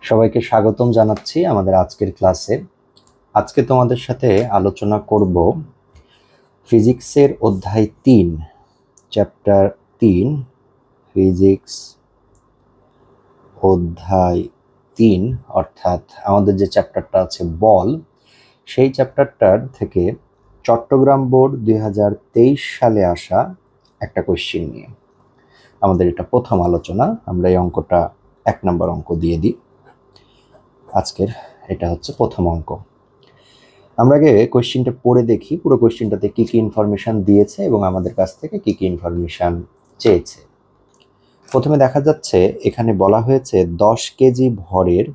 সবাইকে স্বাগতম জানাচ্ছি আমাদের আজকের ক্লাসে। আজকে তোমাদের সাথে আলোচনা করব ফিজিক্সের অধ্যায় 3 চ্যাপ্টার 3 ফিজিক্স অধ্যায় 3 অর্থাৎ আমাদের যে চ্যাপ্টারটা আছে বল, সেই চ্যাপ্টারটার থেকে চট্টগ্রাম বোর্ড 2023 সালে আসা একটা কোশ্চেন নিয়ে আমাদের এটা প্রথম আলোচনা। আমরা এই অঙ্কটা 1 নম্বর অঙ্ক দিয়ে দিই। আজকের এটা হচ্ছে প্রথম অঙ্ক। আমরা আগে কোশ্চেনটা পড়ে দেখি পুরো কোশ্চেনটাতে কি কি ইনফরমেশন দিয়েছে এবং আমাদের কাছ থেকে কি কি ইনফরমেশন চেয়েছে। প্রথমে দেখা যাচ্ছে এখানে বলা হয়েছে 10 কেজি ভরের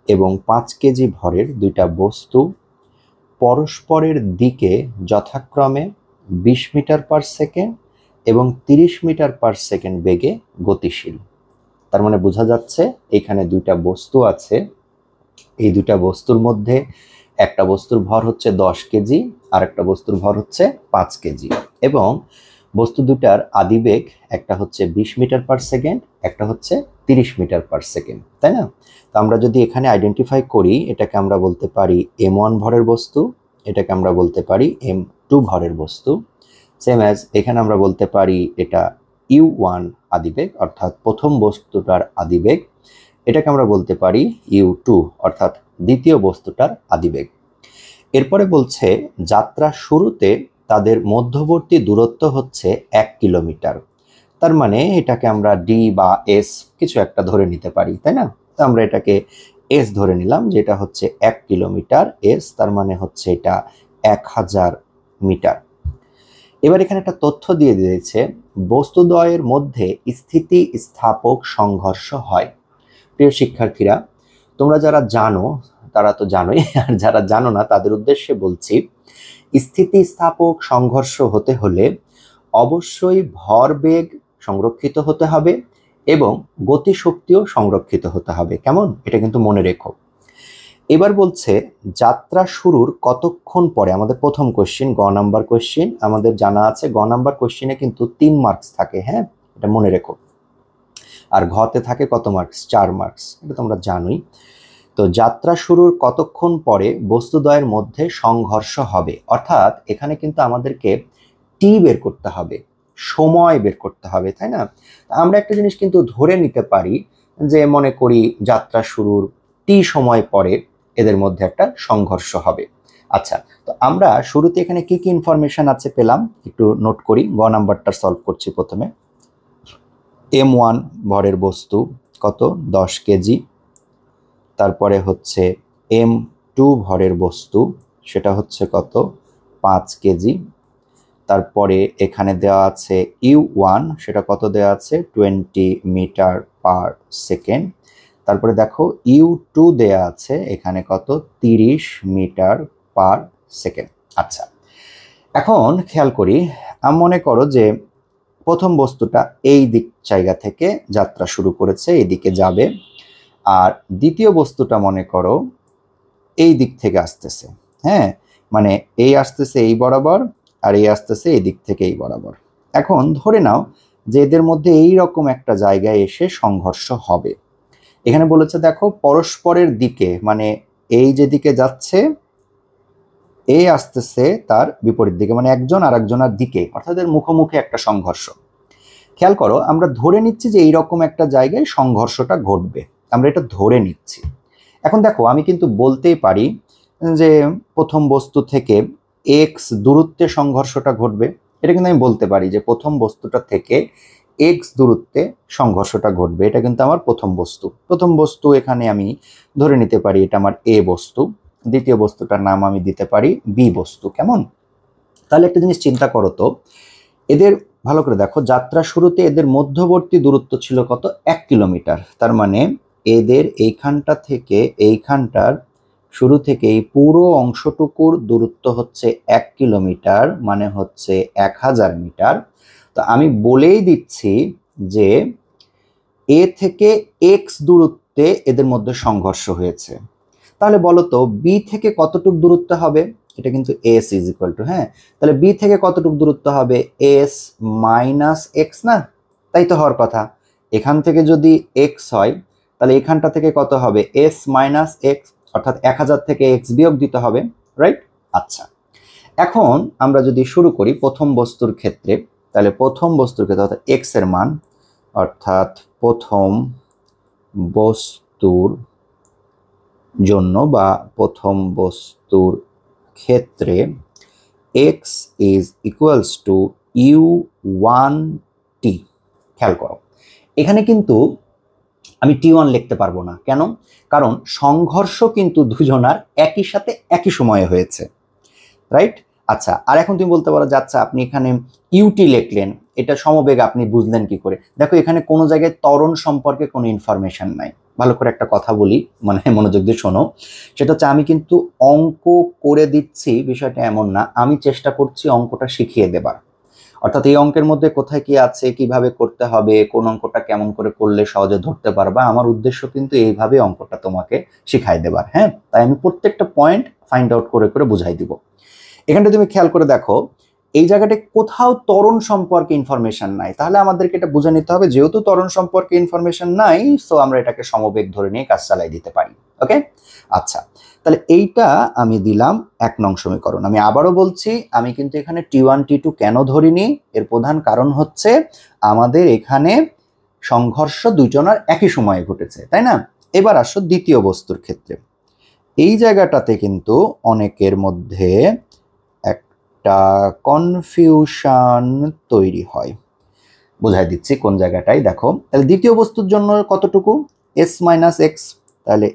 এবং 5 কেজি ভরের দুইটা বস্তু পরস্পরের দিকে যথাক্রমে 20 মিটার পার সেকেন্ড এবং 30 মিটার পার সেকেন্ড বেগে গতিশীল। তার মানে বোঝা যাচ্ছে এখানে দুইটা বস্তু আছে। এই দুইটা বস্তুর মধ্যে একটা বস্তুর ভর হচ্ছে 10 কেজি আর একটা বস্তুর ভর হচ্ছে 5 কেজি এবং বস্তু দুটার আদিবেগ একটা হচ্ছে 20 মিটার পার সেকেন্ড, একটা হচ্ছে 30 মিটার পার সেকেন্ড, তাই না? তো আমরা যদি এখানে আইডেন্টিফাই করি, এটাকে আমরা বলতে পারি m1 ভরের বস্তু, এটাকে আমরা বলতে পারি m2 ভরের বস্তু। সেম অ্যাজ এখানে আমরা বলতে পারি এটা u1 আদিবেগ অর্থাৎ প্রথম বস্তুটার আদিবেগ, এটাকে আমরা বলতে পারি u2 অর্থাৎ দ্বিতীয় বস্তুটার আদিবেগ। এরপরে বলছে যাত্রা শুরুতে তাদের মধ্যবর্তী দূরত্ব হচ্ছে 1 কিলোমিটার। তার মানে এটাকে আমরা ডি বা এস কিছু একটা ধরে নিতে পারি, তাই না? তো আমরা এটাকে এস ধরে নিলাম, যেটা হচ্ছে 1 কিলোমিটার। এস তার মানে হচ্ছে এটা 1000 মিটার। এবার এখানে একটা তথ্য দিয়ে দিয়েছে বস্তুদ্বয়ের মধ্যে স্থিতিস্থাপক সংঘর্ষ হয়। প্রিয় শিক্ষার্থীরা, তোমরা যারা জানো তারা তো জানোই, আর যারা জানো না তাদের উদ্দেশ্যে বলছি, স্থিতিস্থাপক সংঘর্ষ হতে হলে অবশ্যই ভরবেগ সংরক্ষিত হতে হবে এবং গতিশক্তিও সংরক্ষিত হতে হবে। কেমন? এটা কিন্তু মনে রেখো। এবার বলছে যাত্রা শুরুর কতক্ষণ পরে, আমাদের প্রথম কোশ্চেন গ নাম্বার কোশ্চেন, আমাদের জানা আছে গ নাম্বার কোশ্চেনে কিন্তু 3 মার্কস থাকে, হ্যাঁ এটা মনে রেখো। আর ঘতে থাকে কত মার্কস? 4 মার্কস, এটা তোমরা জানোই। তো যাত্রা শুরুর কতক্ষণ পরে বস্তুদ্বয়ের মধ্যে সংঘর্ষ হবে, অর্থাৎ এখানে কিন্তু আমাদেরকে টি বের করতে হবে, সময় বের করতে হবে, তাই না? আমরা একটা জিনিস কিন্তু ধরে নিতে পারি যে মনে করি যাত্রা শুরুর টি সময় পরে এদের মধ্যে একটা সংঘর্ষ হবে। আচ্ছা, তো আমরা শুরুতে এখানে কি কি ইনফরমেশন আছে পেলাম একটু নোট করি। গ নাম্বারটা সলভ করছি। প্রথমে m1 ভরের বস্তু কত? 10 কেজি। তারপরে হচ্ছে m2 ভরের বস্তু, সেটা হচ্ছে কত? 5 কেজি। তারপরে এখানে দেওয়া আছে u1, সেটা কত দেওয়া আছে? 20 মিটার পার সেকেন্ড। তারপরে দেখো u2 দেওয়া আছে এখানে কত? 30 মিটার পার সেকেন্ড। আচ্ছা, এখন খেয়াল করি, মনে করো যে প্রথম বস্তুটা এই দিক জায়গা থেকে যাত্রা শুরু করেছে, এই দিকে যাবে, আর দ্বিতীয় বস্তুটা মনে করো এই দিক থেকে আসতেছে, হ্যাঁ মানে এই আসতেছে এই বরাবর আর এই আসতেছে এই দিক থেকে এই বরাবর। এখন ধরে নাও যে এদের মধ্যে এই রকম একটা জায়গায় এসে সংঘর্ষ হবে। এখানে বলেছে দেখো পরস্পরের দিকে, মানে এই যেদিকে যাচ্ছে এই আসতেছে তার বিপরীত দিকে, মানে একজন আর একজনের দিকে, অর্থাৎ এদের মুখোমুখি একটা সংঘর্ষ। খেয়াল করো, আমরা ধরে নিচ্ছি যে এইরকম একটা জায়গায় সংঘর্ষটা ঘটবে, আমরা এটা ধরে নিচ্ছি। এখন দেখো আমি কিন্তু বলতেই পারি যে প্রথম বস্তু থেকে এক্স দূরত্বে সংঘর্ষটা ঘটবে, এটা কিন্তু আমি বলতে পারি যে প্রথম বস্তুটা থেকে এক্স দূরত্বে সংঘর্ষটা ঘটবে। এটা কিন্তু আমার প্রথম বস্তু এখানে আমি ধরে নিতে পারি এটা আমার এ বস্তু, দ্বিতীয় বস্তুটার নাম আমি দিতে পারি বি বস্তু। কেমন? তাহলে একটা জিনিস চিন্তা করো তো, এদের ভালো করে দেখো, যাত্রা শুরুতে এদের মধ্যবর্তী দূরত্ব ছিল কত? 1 কিলোমিটার। তার মানে এদের এইখানটা থেকে এইখানটার শুরু থেকে এই পুরো অংশটুকুর দূরত্ব হচ্ছে 1 কিলোমিটার, মানে হচ্ছে 1000 মিটার। তো আমি বলেই দিচ্ছি যে এ থেকে এক্স দূরত্বে এদের মধ্যে সংঘর্ষ হয়েছে। তাহলে বলো তো বি থেকে কতটুকু দূরত্ব হবে? এটা কিন্তু এস ইজ ইকুয়াল টু, হ্যাঁ তাহলে বি থেকে কতটুকু দূরত্ব হবে? এস মাইনাস এক্স না? তাই তো হওয়ার কথা। এখান থেকে যদি এক্স হয় তাহলে এখানটা থেকে কত হবে s মাইনাস এক্স, অর্থাৎ 1000 থেকে x বিয়োগ দিতে হবে, রাইট? আচ্ছা, এখন আমরা যদি শুরু করি প্রথম বস্তুর ক্ষেত্রে, তাহলে প্রথম বস্তুর ক্ষেত্রে অর্থাৎ x এর মান, অর্থাৎ প্রথম বস্তুর জন্য বা প্রথম বস্তুর ক্ষেত্রে x is equals to u1t। খেয়াল করো, এখানে কিন্তু আমি t1 লিখতে পারবো না, কেন? কারণ সংঘর্ষ কিন্তু দুজনার একই সাথে একই সময়ে হয়েছে, রাইট? আচ্ছা, আর এখন তুমি বলতে পারো যে আচ্ছা আপনি এখানে ইউটি লিখলেন, এটা সমবেগ আপনি বুঝলেন কি করে? দেখো, এখানে কোনো জায়গায় ত্বরণ সম্পর্কে কোনো ইনফরমেশন নাই। ভালো করে একটা কথা বলি, মানে মনোযোগ দিয়ে শোনো, সেটা হচ্ছে আমি কিন্তু অঙ্ক করে দিচ্ছি, বিষয়টা এমন না, আমি চেষ্টা করছি অঙ্কটা শিখিয়ে দেবার। অর্থাৎ এই অঙ্কের মধ্যে কোথায় কি আছে, কিভাবে করতে হবে, কোন অঙ্কটা কেমন করে করলে সহজে ধরতে পারবা, আমার উদ্দেশ্য কিন্তু এইভাবে অঙ্কটা তোমাকে শিখাই দেবার। হ্যাঁ, তাই আমি প্রত্যেকটা পয়েন্ট ফাইন্ড আউট করে করে বুঝাই দিব। এখানটা তুমি খেয়াল করে দেখো, এই জায়গাটা কোথাও ত্বরণ সম্পর্কে ইনফরমেশন নাই, তাহলে আমাদেরকে এটা বুঝে নিতে হবে যেহেতু ত্বরণ সম্পর্কে ইনফরমেশন নাই, সো আমরা এটাকে সমবেগ ধরে নিয়ে কাজ চালাই দিতে পারি। ওকে, আচ্ছা, তাহলে এইটা আমি দিলাম 1 নং সমীকরণ। আমি আবারও বলছি, আমি কিন্তু এখানে t1 t2 কেন ধরিনি, এর প্রধান কারণ হচ্ছে আমাদের এখানে সংঘর্ষ দুজনের একই সময়ে ঘটেছে, তাই না? এবার আসো দ্বিতীয় বস্তুর ক্ষেত্রে। এই জায়গাটাতে কিন্তু অনেকের মধ্যে একটা কনফিউশন তৈরি হয়, বোঝাই দিচ্ছি কোন জায়গাটায়। দেখো, তাহলে দ্বিতীয় বস্তুর জন্য কতটুকু, s মাইনাস এক্স, তাহলে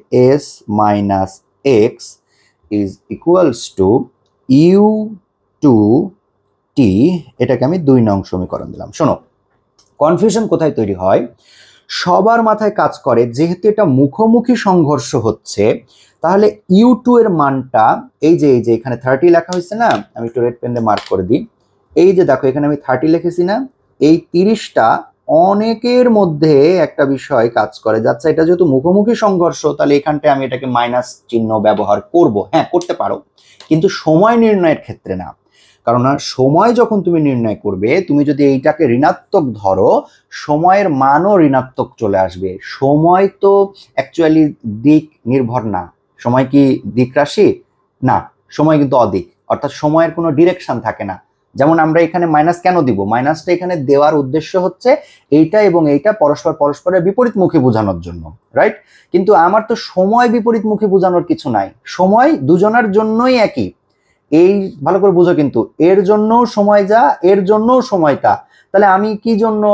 s minus x is equals to u2t, এটাকে আমি 2 নং সমীকরণ দিলাম। শোনো, কনফিউশন কোথায় তৈরি হয়, সবার মাথায় কাজ করে যেহেতু এটা মুখোমুখি সংঘর্ষ হচ্ছে, তাহলে u2 এর মানটা এই যে এখানে 30 লেখা হয়েছে না, আমি একটু রেড পেন দিয়ে মার্ক করে দিই, এই যে দেখো এখানে আমি 30 লিখেছি না, এই 30টা অনেকের মধ্যে একটা বিষয় কাজ করে যাচ্ছে, এটা যেহেতু মুখোমুখি সংঘর্ষ, তাহলে এখানটায় আমি এটাকে মাইনাস চিহ্ন ব্যবহার করব। হ্যাঁ, করতে পারো, কিন্তু সময় নির্ণয়ের ক্ষেত্রে না। কারণ সময় যখন তুমি নির্ণয় করবে, তুমি যদি এইটাকে ঋণাত্মক ধরো, সময়ের মানও ঋণাত্মক চলে আসবে। সময় তো অ্যাকচুয়ালি দিক নির্ভর না, সময় কি দিক রাশি না, সময় কিন্তু অদিক, অর্থাৎ সময়ের কোনো ডিরেকশন থাকে না। যেমন আমরা এখানে মাইনাস কেন দিব, মাইনাসটা এখানে দেওয়ার উদ্দেশ্য হচ্ছে এইটা এবং এইটা পরস্পরের বিপরীতমুখী বোঝানোর জন্য, রাইট? কিন্তু আমার তো সময় বিপরীতমুখী বোঝানোর কিছু নাই, সময় দুজনের জন্যই একই। এই ভালো করে বুঝো, কিন্তু এর জন্য সময় যা, এর জন্য সময় তা, তাহলে আমি কি জন্য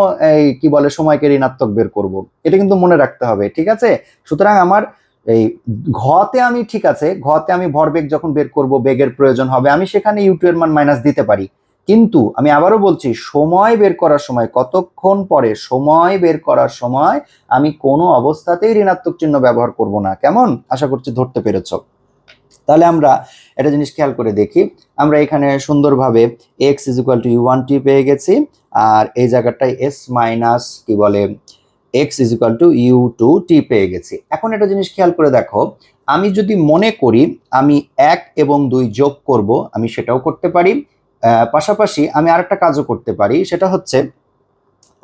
এই কি বলে সময়কে ঋণাত্মক বের করব, এটা কিন্তু মনে রাখতে হবে, ঠিক আছে? সুতরাং আমার এই ঘতে আমি, ঠিক আছে, ঘতে আমি ভরবেগ যখন বের করব, বেগের প্রয়োজন হবে, আমি সেখানে u2 এর মান মাইনাস দিতে পারি, কিন্তু আমি আবারও বলছি সময় বের করার সময়, কতক্ষণ পরে সময় বের করার সময় আমি কোনো অবস্থাতেই ঋণাত্মক চিহ্ন ব্যবহার করব না। কেমন, আশা করছি ধরতে পেরেছো। তাহলে আমরা একটা জিনিস খেয়াল করে দেখি, আমরা এখানে সুন্দরভাবে x is equal to u1t পেয়ে গেছি, আর এই জায়গাটায় s মাইনাস কি বলে x is equal to u2t পেয়ে গেছি। এখন একটা জিনিস খেয়াল করে দেখো, আমি যদি মনে করি আমি 1 এবং 2 যোগ করব, আমি সেটাও করতে পারি, পাশাপাশি আমি আরেকটা কাজও করতে পারি, সেটা হচ্ছে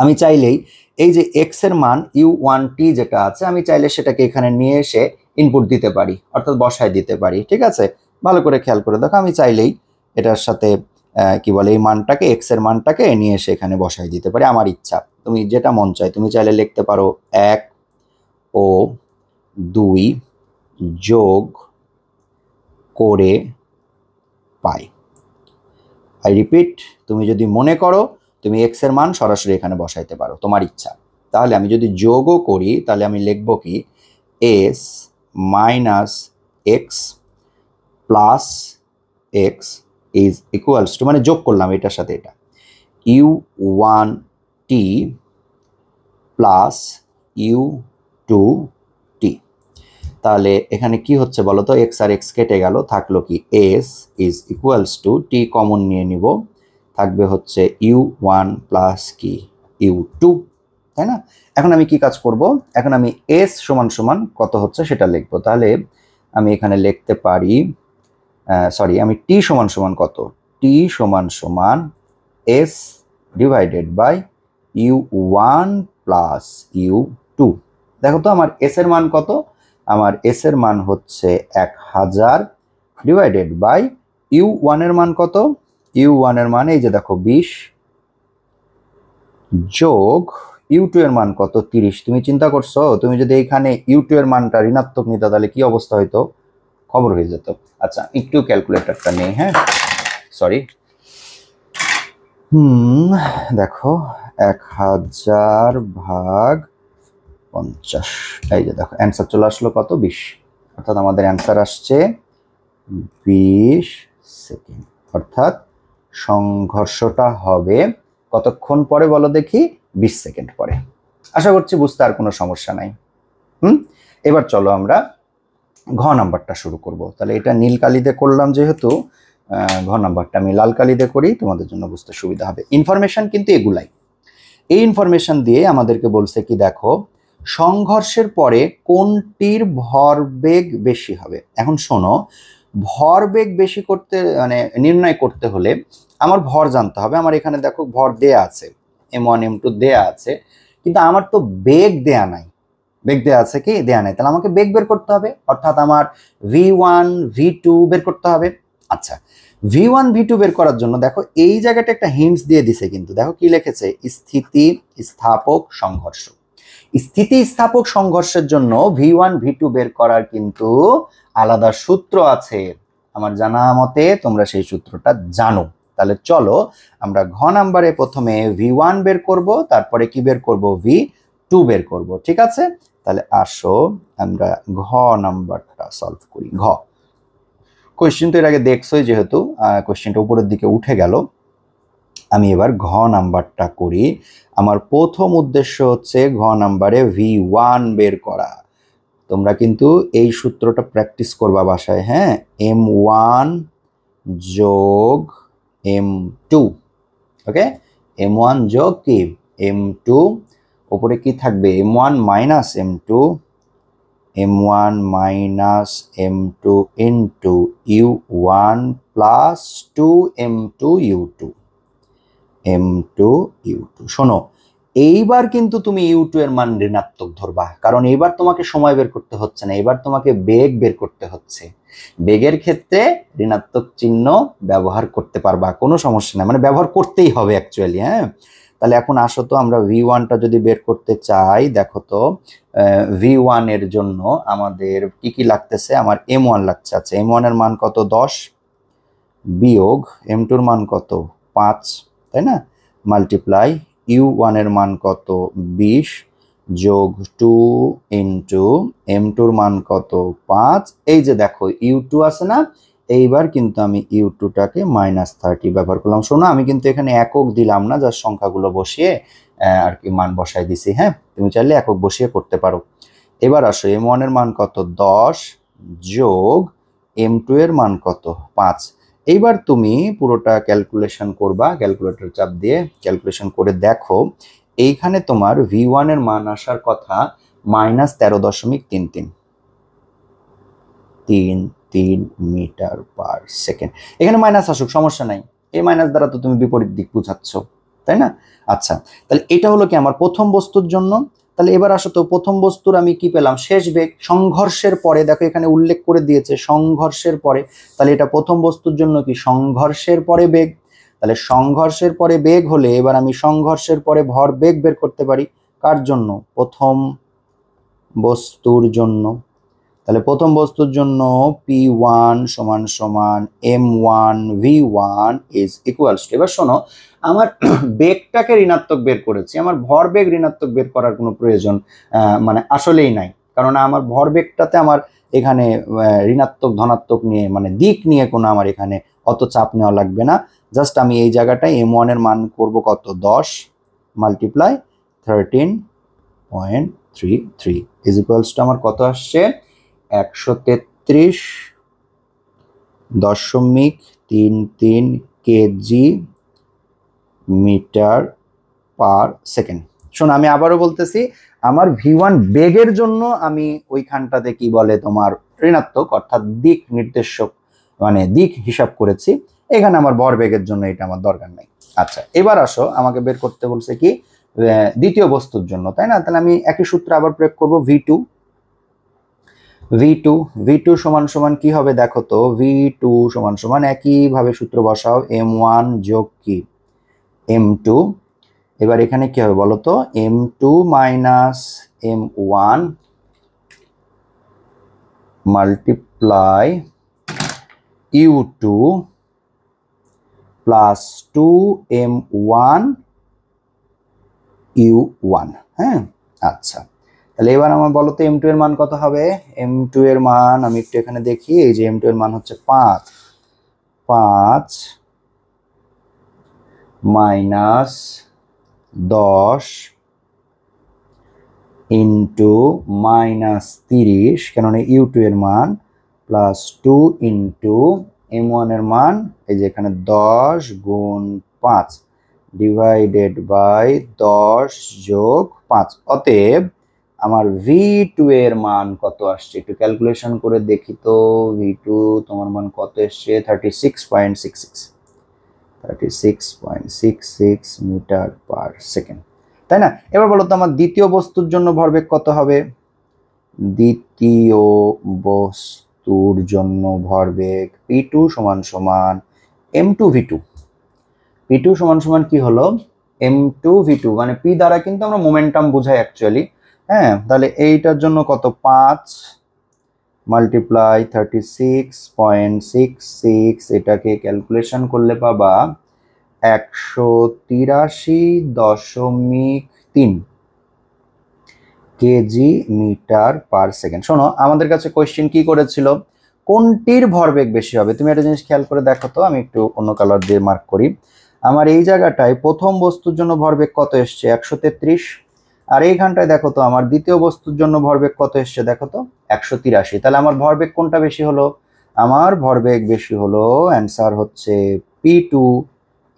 আমি চাইলেই এই যে x এর মান u1t যেটা আছে, আমি চাইলে সেটাকে এখানে নিয়ে এসে ইনপুট দিতে পারি, অর্থাৎ বসায় দিতে পারি, ঠিক আছে? ভালো করে খেয়াল করে দেখো, আমি চাইলেই এটার সাথে কি বলে এই মানটাকে, x এর মানটাকে নিয়ে এসে এখানে বসায় দিতে পারি, আমার ইচ্ছা, তুমি যেটা মন চায়। তুমি চাইলে লিখতে পারো 1 ও 2 যোগ করে পাই। আই রিপিট, তুমি যদি মনে করো তুমি x এর মান সরাসরি এখানে বসাইতে পারো, তোমার ইচ্ছা। তাহলে আমি যদি যোগও করি, তাহলে আমি লিখব কি s minus x plus x is equals to, মানে যোগ করলাম এটার সাথে এটা, u1t প্লাস u2t। তাহলে এখানে কি হচ্ছে বলো তো, x আর x কেটে গেল, থাকলো কি s is equals to, t common নিয়ে নিব, থাকবে হচ্ছে u1 প্লাস কি u2, তাই না? এখন আমি কি কাজ করব, এখন আমি s সমান সমান কত হচ্ছে সেটা লিখবো। তাহলে আমি এখানে লিখতে পারি, সরি, আমি t সমান সমান কত, t সমান সমান s divided by u1 plus u2, দেখো তো আমার এস এর মান কত, আমার এস এর মান হচ্ছে 1000 ডিভাইডেড বাই ইউ ওয়ান এর মান কত, ইউ ওয়ান এর মান এই যে দেখো 20 যোগ ইউ টু এর মান কত 30। তুমি চিন্তা করছো, তুমি যদি এইখানে ইউ টু এর মানটা ঋণাত্মক নিতে তাহলে কি অবস্থা হইতো, খবর হয়ে যেত। আচ্ছা একটু ক্যালকুলেটরটা নেই, হ্যাঁ সরি। দেখো 1000 ভাগ 50, এই যে দেখো অ্যান্সার চলে আসলো কত 20, অর্থাৎ আমাদের অ্যান্সার আসছে 20 সেকেন্ড। অর্থাৎ সংঘর্ষটা হবে কতক্ষণ পরে বলো দেখি, 20 সেকেন্ড পরে। আশা করছি বুঝতে আর কোনো সমস্যা নাই। এবার চলো আমরা ঘ নাম্বারটা শুরু করব। তাহলে এটা নীল কালিতে করলাম, যেহেতু ঘ নাম্বারটা আমি লাল কালিতে করি, তোমাদের জন্য বুঝতে সুবিধা হবে। ইনফরমেশন কিন্তু এগুলাই। এই ইনফরমেশন দিয়ে আমাদেরকে বলছে কি, দেখো সংঘর্ষের পরে কোনটির ভরবেগ বেশি হবে। এখন শোনো, ভরবেগ বেশি করতে মানে নির্ণয় করতে হলে আমার ভর জানতে হবে। আমার এখানে দেখো ভর দেয়া আছে, m1 m2 দেয়া আছে, কিন্তু আমার তো বেগ দেয়া নাই। বেগ দেয়া আছে কি, দেয়া নাই, তাহলে আমাকে বেগ বের করতে হবে, অর্থাৎ আমার v1 v2 বের করতে হবে। আচ্ছা v1 v2 বের করার জন্য দেখো এই জায়গাটা একটা হিন্টস দিয়ে দিছে, কিন্তু দেখো কি লিখেছে, স্থিতি স্থাপক সংঘর্ষ। স্থিতি স্থাপক সংঘর্ষের জন্য v1 v2 বের করার কিন্তু আলাদা সূত্র আছে। আমার জানা মতে তোমরা সেই সূত্রটা জানো। তাহলে চলো আমরা ঘ নাম্বারে প্রথমে v1 বের করব, তারপরে কি বের করব, v2 বের করব। ঠিক আছে, তাহলে আসো আমরা ঘ নাম্বারটা সলভ করি। ঘ কোয়েশ্চেন তো এর আগে দেখছোই, যেহেতু কোয়েশ্চেনটা উপরের দিকে উঠে গেল, আমি এবার ঘ নাম্বারটা করি। আমার প্রথম উদ্দেশ্য হচ্ছে ঘ নাম্বারে v1 বের করা। তোমরা কিন্তু এই সূত্রটা প্র্যাকটিস করবা বাসায়, হ্যাঁ, m1 যোগ m2, ওকে, m1 যোগ কি m2, উপরে কি থাকবে m1 minus m2, m1 minus m2 into u1 plus 2m2 u2, m2 u2। শোনো, এইবার কিন্তু তুমি u2 এর মান ঋণাত্মক ধরবা, কারণ এইবার তোমাকে সময় বের করতে হচ্ছে না, এবার তোমাকে বেগ বের করতে হচ্ছে। বেগের ক্ষেত্রে ঋণাত্মক চিহ্ন ব্যবহার করতে পারবা, কোনো সমস্যা নাই, মানে ব্যবহার করতেই হবে অ্যাকচুয়ালি, হ্যাঁ। তাহলে এখন আসো তো আমরা v1টা যদি বের করতে চাই, দেখো তো v1 এর জন্য আমাদের কি কি লাগতেছে, আমার m1 লাগছে। আচ্ছা m1 এর মান কত 10 বিয়োগ m2 এর মান কত 5, তাই না, মাল্টিপ্লাই u1 এর মান কত 20 যোগ 2 ইন্টু m2 এর মান কত 5। এই যে দেখো u2 আছে না, এইবার কিন্তু আমি u2টাকে -30 ব্যবহার করলাম। শোনো, আমি কিন্তু এখানে একক দিলাম না, যার সংখ্যাগুলো বসিয়ে আর কি মান বসাই দিছি, হ্যাঁ, তুমি চাইলে একক বসিয়ে করতে পারো। এবার আসো m1 এর মান কত 10 যোগ m2 এর মান কত 5। এইবার তুমি পুরোটা ক্যালকুলেশন করবা, ক্যালকুলেটর চাপ দিয়ে ক্যালকুলেশন করে দেখো, এইখানে তোমার v1 এর মান আসার কথা -13.33 মিটার পার সেকেন্ড। এখানে মাইনাস আসুক সমস্যা নাই, এই মাইনাস দ্বারা তো তুমি বিপরীত দিক বুঝাচ্ছ, তাই না। আচ্ছা তাহলে এটা হলো কি আমার প্রথম বস্তুর জন্য। তাহলে এবার আসো তো প্রথম বস্তুর আমি কি পেলাম, শেষ বেগ সংঘর্ষের পরে, দেখো এখানে উল্লেখ করে দিয়েছে সংঘর্ষের পরে, তাহলে এটা প্রথম বস্তুর জন্য কি সংঘর্ষের পরে বেগ। তাহলে সংঘর্ষের পরে বেগ হলে এবার আমি সংঘর্ষের পরে ভর বেগ বের করতে পারি, কার জন্য, প্রথম বস্তুর জন্য। তাহলে প্রথম বস্তুর জন্য p1 সমান সমান m1 v1 is equals to, এবার শোনো আমার বেগটাকে ঋণাত্মক বের করেছি, আমার ভর বেগ ঋণাত্মক বের করার কোনো প্রয়োজন মানে আসলেই নাই, কারণ আমার ভর বেগটাতে আমার এখানে ঋণাত্মক ধনাত্মক নিয়ে মানে দিক নিয়ে কোনো আমার এখানে অত চাপ নেওয়া লাগবে না। জাস্ট আমি এই জায়গাটায় m1 এর মান করব কত 10 মাল্টিপ্লাই 13.33 ইজ ইকুয়ালস টু আমার কত আসছে 133.33 কেজি মিটার পার সেকেন্ড। শোনো আমি আবারও বলতেছি, আমার v1 বেগের জন্য আমি ওইখানটাতে কি বলে তোমার ঋণাত্মক, অর্থাৎ দিক নির্দেশক মানে দিক হিসাব করেছি, এখানে আমার ভর বেগের জন্য এটা আমার দরকার নাই। আচ্ছা এবার আসো আমাকে বের করতে বলছে কি দ্বিতীয় বস্তুর জন্য, তাই না? তাহলে আমি একই সূত্র আবার প্রয়োগ করব, v2 সমান সমান কি হবে দেখো তো, v2 সমান সমান একইভাবে সূত্র বসাও, m1 যোগ কি m2। এবার এখানে কি হবে বলো তো, m2 minus m1 multiply u2 plus 2m1 u1। হ্যাঁ, আচ্ছা, তাহলে এবার আমার বলো তো m2 এর মান কত হবে? m2 এর মান আমি একটু এখানে দেখি, এই যে m2 এর মান হচ্ছে 5 মাইনাস 10 ইন্টু মাইনাস 30, কেননা u2 এর মান, প্লাস 2 ইন্টু m1 এর মান, এই যে এখানে 10 গুণ 5 ডিভাইডেড বাই 10 যোগ 5। অতএব আমার v2 এর মান কত আসছে একটু ক্যালকুলেশন করে দেখি তো। v2 তোমার মান কত এসছে? 36.66 মিটার পার সেকেন্ড, তাই না? এবার বলো তো আমার দ্বিতীয় বস্তুর জন্য ভরবেগ কত হবে? দ্বিতীয় বস্তুর জন্য ভরবেগ p2 সমান সমান m2v2। p2 সমান সমান কি হলো? m2v2, মানে p দ্বারা কিন্তু আমরা মোমেন্টাম বোঝাই অ্যাকচুয়ালি। হ্যাঁ, তাহলে এইটার জন্য কত? 5 মাল্টিপ্লাই 36.66, এটাকে ক্যালকুলেশন করলে পাবা 183.3 কেজি মিটার পার সেকেন্ড। শোনো, আমাদের কাছে কোয়েশ্চেন কি করেছিল, কোনটির ভরবেগ বেশি হবে? তুমি একটা জিনিস খেয়াল করে দেখো তো, আমি একটু অন্য কালার দিয়ে মার্ক করি। আমার এই জায়গাটায় প্রথম বস্তুর জন্য ভরবেগ কত এসছে? 133। আর এইখানটায় দেখো তো আমার দ্বিতীয় বস্তুর জন্য ভরবেগ কত এসছে দেখো তো, 183। তাহলে আমার ভরবেগ কোনটা বেশি হলো? আমার ভরবেগ বেশি হলো, অ্যান্সার হচ্ছে p2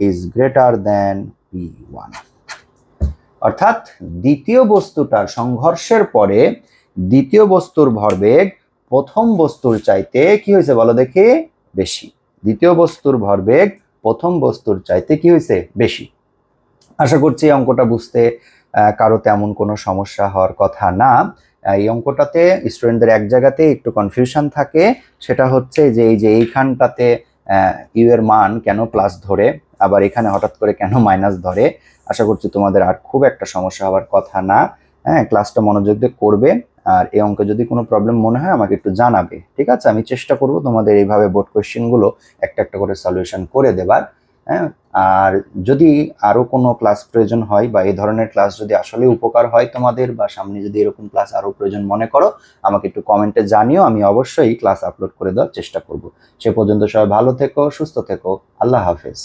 is greater than p1। অর্থাৎ দ্বিতীয় বস্তুটার সংঘর্ষের পরে দ্বিতীয় বস্তুর ভরবেগ প্রথম বস্তুর চাইতে কি হয়েছে বলো দেখি? বেশি। দ্বিতীয় বস্তুর ভরবেগ প্রথম বস্তুর চাইতে কি হয়েছে? বেশি। আশা করছি অঙ্কটা বুঝতে কারো তেমন কোনো সমস্যা হওয়ার কথা না। এই অঙ্কটাতে স্টুডেন্টদের এক জায়গাতে একটু কনফিউশন থাকে, সেটা হচ্ছে যে এই যে এইখানটাতে ইউ এর মান কেন প্লাস ধরে, আবার এখানে হঠাৎ করে কেন মাইনাস ধরে। আশা করছি তোমাদের আর খুব একটা সমস্যা হওয়ার কথা না। হ্যাঁ, ক্লাসটা মনোযোগ দিয়ে করবে, আর এই অঙ্কে যদি কোনো প্রবলেম মনে হয় আমাকে একটু জানাবে, ঠিক আছে? আমি চেষ্টা করব তোমাদের এইভাবে বোর্ড কোয়েশ্চেনগুলো একটা একটা করে সলিউশন করে দেবার। হ্যাঁ, আর যদি আরো কোনো ক্লাস প্রয়োজন হয় বা এই ধরনের ক্লাস যদি আসলে উপকার হয় তোমাদের, বা সামনে যদি এরকম ক্লাস আরো প্রয়োজন মনে করো, আমাকে একটু কমেন্টে জানিও, আমি অবশ্যই ক্লাস আপলোড করে দেওয়ার চেষ্টা করব। সে পর্যন্ত সবাই ভালো থেকো, সুস্থ থেকো, আল্লাহ হাফেজ।